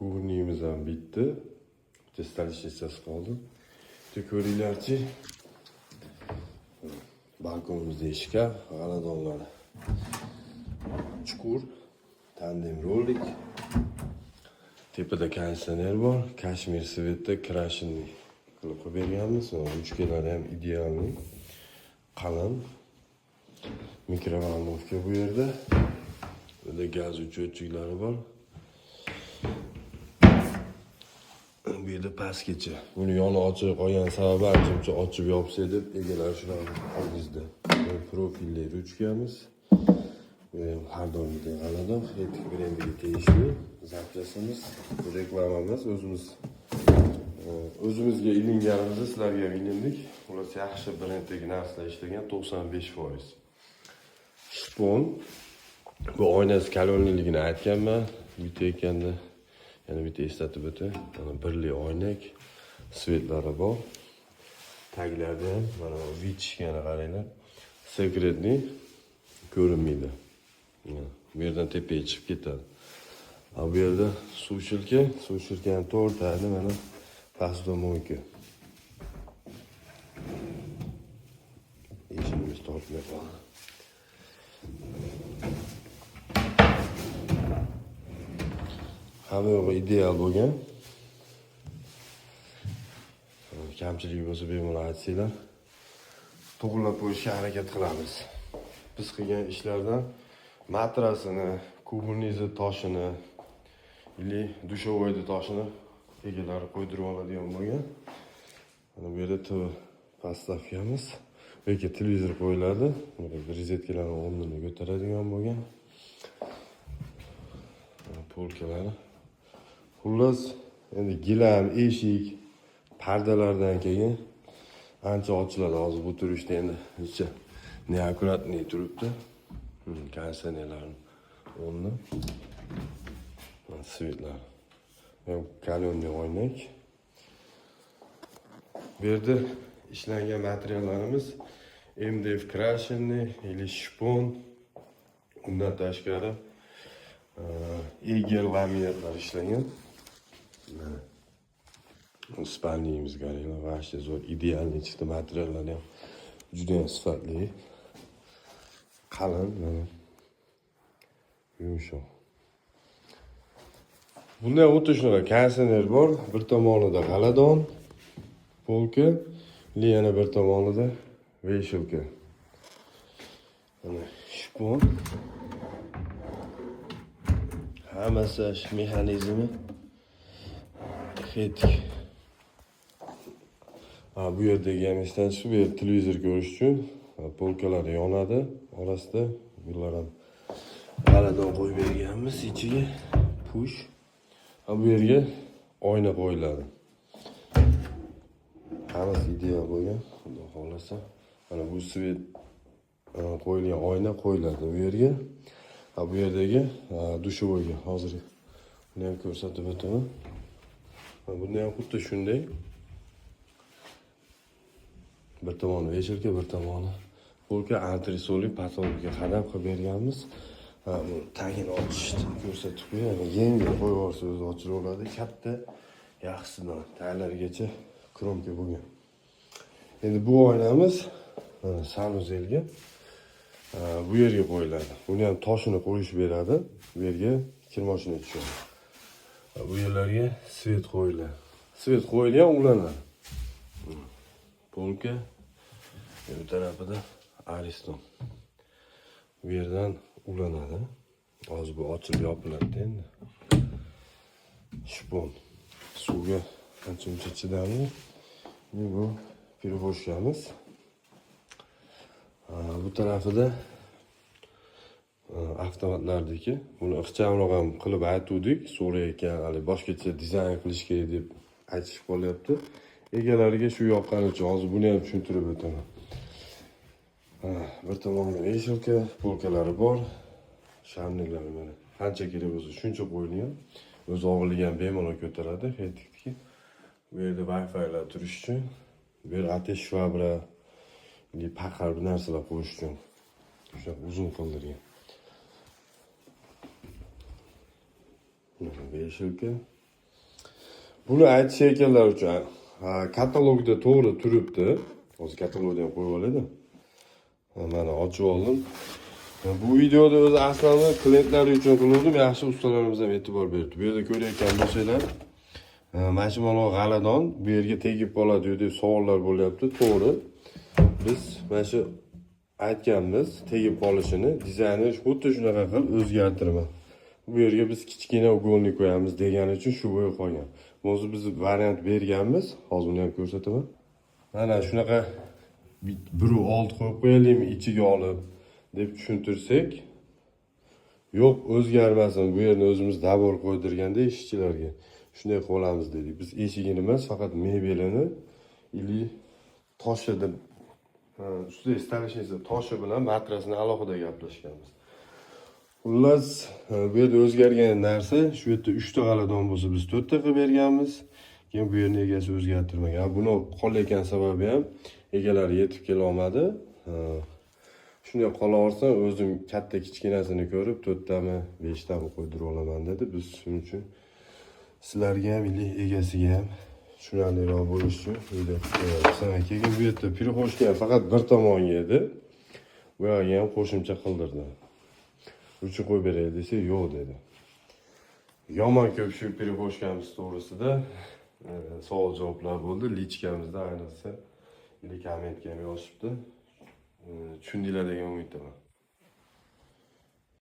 Kuvurniğimiz ham bitti. Testalishtasi qoldi. Bitta ko'ringlarchi. Balkonimizda eshiklar, g'aladonlar. Chuqur, tandem rolik. Tepada konditsioner bor. Kashmir svetda krashinli qilib qo'yib berganmiz. Ruchkalari ham idealniy. Qalin. Mikrovalnovka bu yerda. Burada gaz o'chiruvchilari bor. Bu yerda pastgacha. Buni yoni ochib qo'ygan sababi ancha ochib yopsa deb egalar shularni olgizdi. Profilli ruchkamiz. Har doimgidek g'aladon, etik brendiga tegishli zapchastimiz, reklama emas, o'zimizga ilinganimizni sizlarga ilindik. Xullas yaxshi brenddagi narsalar ishlagan 95%. Shpon. Bu oynasi kalonliligini aytganman. Bitta ekanda yana bitta eslatib o'tay. Mana birli oynak, svetlari bor. Taglarda ham mana vichkani qaranglar. Sekretli ko'rinmaydi. Bu yerdan tepaga chiqib ketadi. Bu yerda suv-shilkani to'rtadi mana pastda mo'yka. Eshigimiz tortmay qoldi. Hamma yo'q ideal bo'lgan. Kamchiligi bo'lsa bemalol aytsanglar. To'g'rilab qo'yishga harakat qilamiz. Biz qilgan ishlardan matrasini, kubnizni toshini, ili dushovoyni toshini egalari qo'ydirib oladigan bo'lgan. Mana bu yerda TV podstavkamiz. Bu yerga televizor qo'yiladi. Mana rozetkalarni o'rnini ko'taradigan bo'lgan. Polkalari. Xullas, endi gilam, eshik, pardalardan keyin ancha ochiladi. Hozir bu turishda endi necha neakkuratniy turibdi. Konditsionerlarni o'rni. Svetlar. Kalonli oynak. Bu yerda ishlangan materiallarimiz MDF krashinli, ili shpon. Undan tashqari egel laminatlar ishlangan. Spalniyimiz qaranglar, vashta zo'r, idealniy chiqdi. Materiallari ham juda ham sifatli. Qalin, mana yumshoq. Bunda o'ta shunaqa konditsioner bor. Bir tomonida g'aladon, polka, yana bir tomonida veshilka. Mana shpon. Hammasi mexanizmi etik. Bu yerdagi ham esdan chiqib, bu yer televizor ko'rish uchun polkalar yonadi orasida. Bular ham g'aladon qo'yib berganmiz ichiga. Push. Bu yerga oyna qo'yiladi. Hammasi ideal bo'lgan. Xudo xolasa. Mana bu svet qo'yilgan oyna qo'yiladi bu yerga. Bu yerdagi dushovoyga hozir buni ham ko'rsatib o'taman. Bunda ham xuddi shunday. Bir tomoni veshilka, bir tomoni polka, antresoli patolga qadam qilib berganmiz. Bu tagini ochishni ko'rsatib qo'ygan. Yengil qo'yib yuborsa o'zi ochib oladi. Katta, yaxshisidan taglargacha kromka bo'lgan. Endi bu oynamiz sanuzelga bu yerga qo'yiladi. Buni ham toshini qo'yish beradi. Bu yerga kirmoshina tushadi. Bu yerlarga svet qo'yiladi. Svet qo'yilgan ulanadi. Polka, bu tarafida Ariston. Bu yerdan ulanadi. Hozir bu ochilib yopiladi endi. Shpon. Suvga ancha chidamli. Bu pirovoshkamiz. Bu tarafida avtomatlardagi buni ixchamroq ham qilib aytuvdik, so'rayotgan, hali boshqacha dizayn qilish kerak deb aytishib qolyapti. Egalariga shu yoqqani uchun hozir buni ham tushuntirib o'taman. Bir tomonda veshilka, polkalari bor. Shamnilari mana qancha kerak bo'lsa shuncha qo'yilgan. O'z og'irligi ham bemalol ko'taradi, etikdiki. Bu yerda Wi-Fi'lar turish uchun, bu yer atesh shvabra, paqar bir narsalar qo'yish uchun o'sha uzun qildirgan. Veshilka, Buni aytish ekanlar uchun katalogda to'g'ri turibdi. Hozir katalogda ham qo'yib oladi. Mana ochib oldim. Bu videoda o'zi aslida klientlar uchun qildim. Yaxshi ustalarimiz ham e'tibor berdi. Bu yerda ko'rayotgan bo'lsanglar, mana shu mana g'aladon bu yerga tegib qoladi deb savollar bo'lyapti. To'g'ri. Biz mana shu aytganmiz, tegib qolishini, dizaynini xuddi shunaqa qilib o'zgartirma. Bu yerga biz kichkina uголник qo'yamiz degani uchun shu bo'yi qolgan. O'zi biz variant berganmiz, hozir uni ham ko'rsataman. Mana shunaqa bir old qo'yib qo'yaylikmi ichiga olib deb tushuntirsak, yo'q o'zgarmasin, bu yerni o'zimiz dabor qo'ydirganda ishchilarga shunday qilib olamiz dedik. Biz eshigini emas, faqat mebelini ili toshida ustida installationiya toshi bilan matrasini alohida gaplashganmiz. Xullas, bu yerda o'zgargan narsa, shu yerda 3 ta g'aladon bo'lsa, biz 4 ta qilib berganmiz. Keyin bu yerni egasi o'zgartirmagan. Buni qolayotgan sababi ham egalari yetib kela olmadi. Shunday qolaversa, o'zim katta kichkinasini ko'rib 4 tami, 5 tami qo'ydirib olaman dedi. Biz shuning uchun sizlarga ham, egasiga ham tushunarliroq bo'lishi uchun video qildim. Keyin bu yerda pirxoshka faqat bir tomonga edi. Bu yerga ham qo'shimcha qildirdi. Uchi qo'yib beray desa, yo'q dedi. Yomon ko'p shu pirxoshkamiz to'g'risida savol javoblar bo'ldi. Lichkamizda ayniqsa kommentga ham yozishibdi. Tushundinglar degan umiddaman.